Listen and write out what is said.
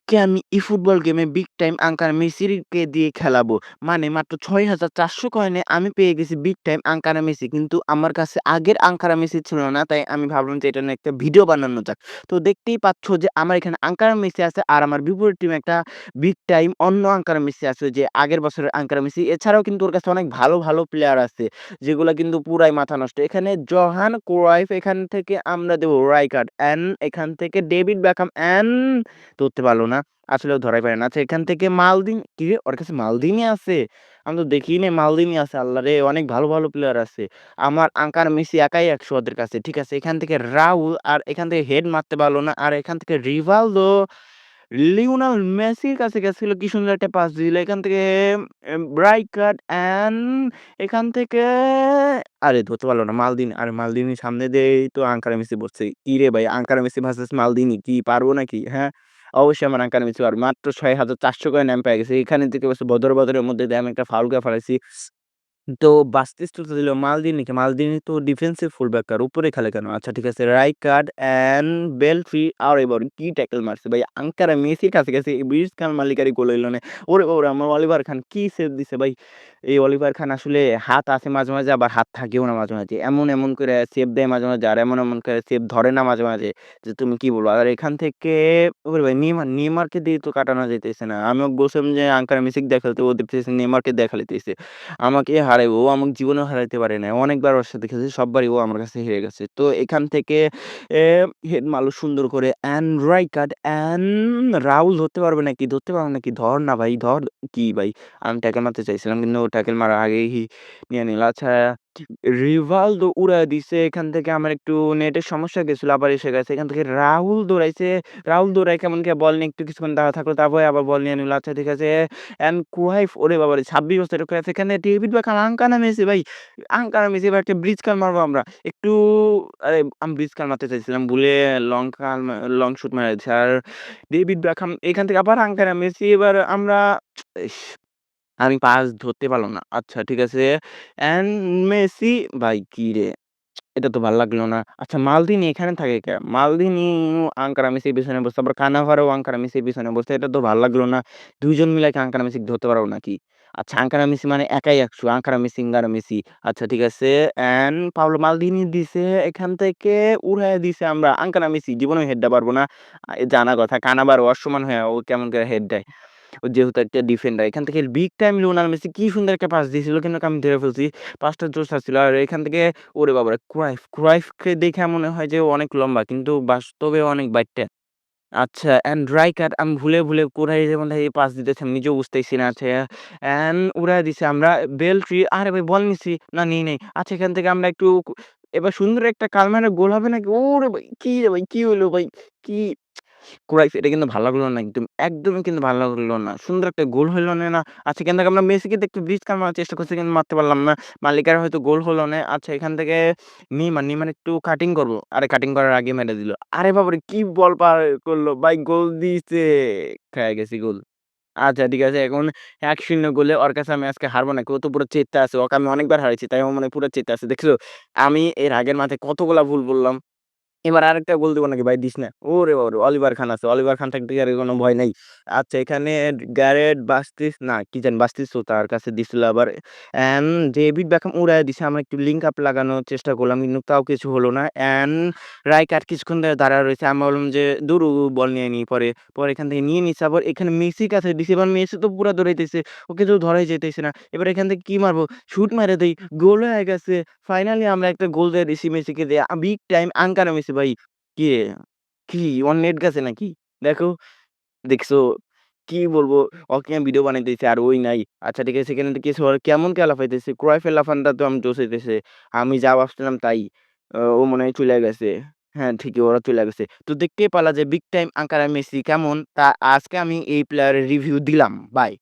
আজকে আমি eFootball গেমে বিগ টাইম আঙ্কার মেসিকে দিয়ে খেলাবো। মানে মাত্র ৬,৪০০ কয়েনে আমি পেয়ে গেছি বিগ টাইম আঙ্কারা মেসি। কিন্তু আমার কাছে আগের আঙ্কারা মেসি ছিল না। তাই আমি ভাবলাম যে এটা নিয়ে একটা ভিডিও বানানো যাক। তো দেখতেই পাচ্ছ যে আমার এখানে আঙ্কারা মেসি আছে আর আমার বিপরীত টিমে একটা বিগ টাইম অন্য আঙ্কারা মেসি আছে যে আগের বছরের আঙ্কারা মেসি। এছাড়াও কিন্তু ওর কাছে অনেক ভালো, ভালো প্লেয়ার আছে যেগুলা কিন্তু পুরাই মাথা নষ্ট। এখানে জোহান ক্রাইফ, এখান থেকে আমরা দেব রাইকার্ড অ্যান্ড এখান থেকে ডেভিড বেকহাম অ্যান্ড ধরতে পারল না। আসলেও ধরাই পারে না। আচ্ছা এখান থেকে কিরে ওর কাছে মালদিনি আছে? আমি তো দেখিই নাই মালদিনি আছে। আল্লাহরে! অনেক ভালো, ভালো প্লেয়ার আছে। আমার আঙ্কার মেসি একাই ১০০ ওদের কাছে। ঠিক আছে এখান থেকে রাউল আর এখান থেকে হেড মারতে পারল না। আর এখান থেকে রিভালদো, লিওনেল মেসির কাছে গেছিল কি সুন্দর একটা পাস দিল। এখান থেকে রাইকার্ড অ্যান্ড এখান থেকে আরে ধরতে পারল না। মালদিনি। আরে মালদিনির সামনে দিয়েই তো আঙ্কারা মেসি বসছে। কিরে ভাই আঙ্কারা মেসি ভার্সাস মালদিনি কি পারবো নাকি? হ্যাঁ? অবশ্যই আমার আঙ্কারা মেসি পারবে। মাত্র ৬,৪০০ কয়েন আমি পেয়ে গেছি। এখানে থেকে বলছে বদর, বদরের মধ্যে দিয়ে আমি একটা ফাউল করে ফেলাইছি। তো বাস্তিস তো দিল মালদিনিকে। মালদিনি তো ডিফেন্সিভ ফুলব্যাক আর উপরে খেলে কেন? আচ্ছা ঠিক আছে। রাইকার্ড অ্যান্ড বেলফ্রি আরে বাবারে কি ট্যাকল মারছে ভাই। আঙ্কারা মেসির কাছে গেছে। ব্রিজ খান মালিকারি গোল হইল না। ওরে বাবারে আমার অলিভার খান কি সেভ দিছে ভাই। এই অলিভার খান আসলে হাত আছে মাঝে, মাঝে আবার হাত থাকেও না মাঝে, মাঝে। এমন, এমন করে সেভ দেয় মাঝে, মাঝে আর এমন, এমন করে সেভ ধরে না মাঝে, মাঝে যে তুমি কি বলবো। আর এখান থেকে ওরে ভাই নেইমারকে দিয়ে তো কাটানো যাইতেছে না। আমিও বলছিলাম যে আঙ্কারা মেসিকে দিয়ে খেলতে, ও দেখতেছি নেইমারকে দিয়ে খেলাইতেছে। আমাকে হারাইবো। ও আমাকে জীবনেও হারাইতে পারে নাই। অনেকবার ওর সাথে খেলেছি। সববারই ও আমার কাছে হেরে গেছে। তো এখান থেকে এ হেড মারলো সুন্দর করে রাইকার্ড রাউল ধরতে পারবে নাকি? ধরতে পারবে নাকি? ধর না ভাই ধর। কি ভাই? আমি ট্যাকল মারতে চাইছিলাম কিন্তু ও ট্যাকল মারার আগেই নিয়ে নিল। আচ্ছা রিভালদো উড়ায় দিছে। এখান থেকে আমার একটু নেটের সমস্যা গেছিল। আবার এসে গেছে। এখান থেকে রাহুল দৌড়াইছে। রাহুল দৌড়ায় কেমন করে বল নিয়ে একটু কিছুক্ষণ দাঁড়া থাকলো। তারপরে আবার বল নিয়ে নিল। আচ্ছা ঠিক আছে। কুহাইফ ওরে বাবারে! ২৬ বছরের করে আছে। এখানে ডেভিড বেকহাম আঙ্কানা মেসি ভাই। আঙ্কানা মেসি এবার একটা ব্রিজ কাল মারবো আমরা। একটু আরে আমি ব্রিজ কাল মারতে চাইছিলাম। ভুলে লং শুট মেরে দিছি। আর ডেভিড বেকহাম এখান থেকে আবার আঙ্কানা মেসি এবার আমরা ইস! আমি পাস ধরতে পারলাম না। আচ্ছা ঠিক আছে। অ্যান্ড মেসি ভাই কিরে! এটা তো ভাল লাগলো না। আচ্ছা মালদিনি এখানে থাকে কে? মালদিনি আঙ্কারা মেসির পিছনে বসছে। আবার কানাভারাও আঙ্কারা মেসির পিছনে বসছে। এটা তো ভাল লাগলো না। ২ জন মিলে কি আঙ্কারা মেসিকে ধরতে পারবো নাকি? আচ্ছা আঙ্কারা মেসি মানে একাই ১০০ আঙ্কারা মেসি, ইঙ্গারা মেসি। আচ্ছা ঠিক আছে। পাওলো মালদিনি দিছে। এখান থেকে উড়াইয়া দিছে আমরা। আঙ্কারা মেসি জীবনেও হেড দেয়া পারবো না। জানা কথা কানাভারো অসম্মান হয়ে ও কেমন করে হেড দেয়। ও যেহেতু একটা ডিফেন্ডার। এখান থেকে বিগ টাইম লিওনেল মেসি কি সুন্দর একটা পাস দিয়েছিল কিন্তু আমি ধরে ফেলছি। পাসটা জোস ছিল। আর এখান থেকে ওরে বাবারে! ক্রাইফকে দেখে মনে হয় যে ও অনেক লম্বা কিন্তু বাস্তবে অনেক বাইট্টা। আচ্ছা রাইকার্ড আমি ভুলে, ভুলে কোথায় যে মনে হয় পাস দিতেছি আমি নিজেও বুঝতেছি না। আচ্ছা উড়ায় দিছি আমরা। বেলট্রি আরে ভাই বল নিছি। না নিই নাই। আচ্ছা এখান থেকে আমরা একটু এবার সুন্দর একটা কালমারে গোল হবে নাকি? ওরে ভাই! কি রে ভাই? কি হইলো ভাই? কি কুরাইশ এটা কিন্তু ভাল লাগলো না একদম। একদমই কিন্তু ভালো লাগলো না। সুন্দর একটা গোল হইল না। আচ্ছা এখান থেকে আমরা মেসিকে একটু ব্রিজ কাল মারার চেষ্টা করছি কিন্তু মারতে পারলাম না। মালিকের হয়তো গোল হলো না। আচ্ছা এখান থেকে নেইমার একটু কাটিং করব। আরে কাটিং করার আগে মেরে দিল। আরে বাবারে! কি বল পার করলো ভাই গোল দিছে। খেয়ে গেছি গোল। আচ্ছা ঠিক আছে এখন ১-০ গোলে ওর কাছে আমি আজকে হারবো নাকি? ও তো পুরো চেতে আছে। ওকে আমি অনেকবার হারাইছি। তাই ও মনে হয় পুরো চেতে আছে। দেখছো? আমি এর আগের ম্যাচে কতগুলা ভুল বললাম। এবার আরেকটা গোল দিব নাকি ভাই দিস না। ওরে বাবারে! অলিভার খান আছে। অলিভার খান থাকতে আর কোনো ভয় নাই। আচ্ছা এখানে গ্যারেট বাস্তিস না কি জানি বাস্তিস তো তার কাছে দিছিল আবার। অ্যান্ড ডেভিড বেকহাম উড়াইয়া দিছে। আমরা একটু লিঙ্ক আপ লাগানোর চেষ্টা করলাম কিন্তু তাও কিছু হলো না। রাইকার্ড কিছুক্ষণ ধরে দাঁড়ায় রয়েছে। আমি ভাবলাম যে দূর ও বল নিয়ে নিই পরে। পরে এখান থেকে নিয়ে নিচ্ছে আবার এখানে মেসির কাছে দিছে। এবার মেসি তো পুরা দৌড়াইতেছে। ওকে তো ধরাই যাইতেছে না। এবার এখান থেকে কি মারবো? শুট মেরে দেই। গোল হয়ে গেছে। ফাইনালি আমরা একটা গোল দিয়ে দিছি মেসিকে দিয়ে। বিগ টাইম আঙ্কারা মেসি ভাই। কিরে? কি ওর নেট গেছে নাকি? দেখো, দেখছো? কি বলবো? ওকে আমি ভিডিও বানাইতেছি আর ওই নাই। আচ্ছা ঠিক আছে সেখানে কিছু ওর কেমন কে লাফাইতেছে? ক্রয়ফের লাফানটা তো আমি জোশ হইতেছে। আমি যা ভাবছিলাম তাই। ও মনে হয় চইলা গেছে। হ্যাঁ, ঠিকই ওরা চইলা গেছে। তো দেখতেই পারলা যে বিগ টাইম আঙ্কারা মেসি কেমন? তা আজকে আমি এই প্লেয়ারের রিভিউ দিলাম। বাই।